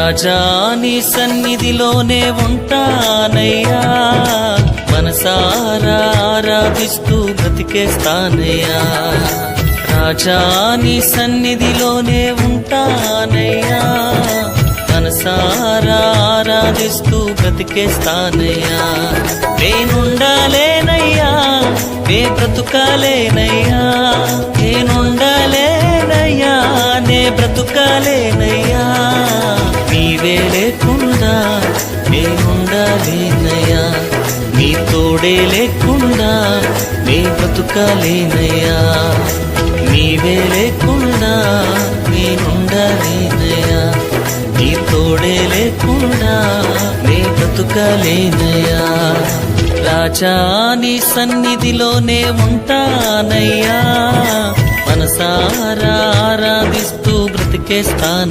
రాజా నీ సన్నిధిలోనే ఉంటానయ్యా, మనసారా ఆరాధిస్తూ బ్రతికేస్తానయ్యా. రాజా నీ సన్నిధిలోనే ఉంటానయ్యా, మనసారా ఆరాధిస్తూ బ్రతికేస్తానయ్యా. నేనుండాలేనయ్యా, నే బ్రతుకాలేనయ్యా, నేనుండాలేనయ్యా, నే బ్రతుకాలేనయ్యా. నీవే లేకుండా నేనుండాలేనయ్యా, నీ తోడే లేకుండా నే బ్రతుకాలేనయ్యా. నీవే లేకుండా నేనుండాలేనయ్యా, నీ తోడే లేకుండా నే బ్రతుకాలేనయ్యా. రాజా నీ సన్నిధిలోనే ఉంటానయ్యా, మనసారా ఆరాధిస్తూ బ్రతికేస్తాను.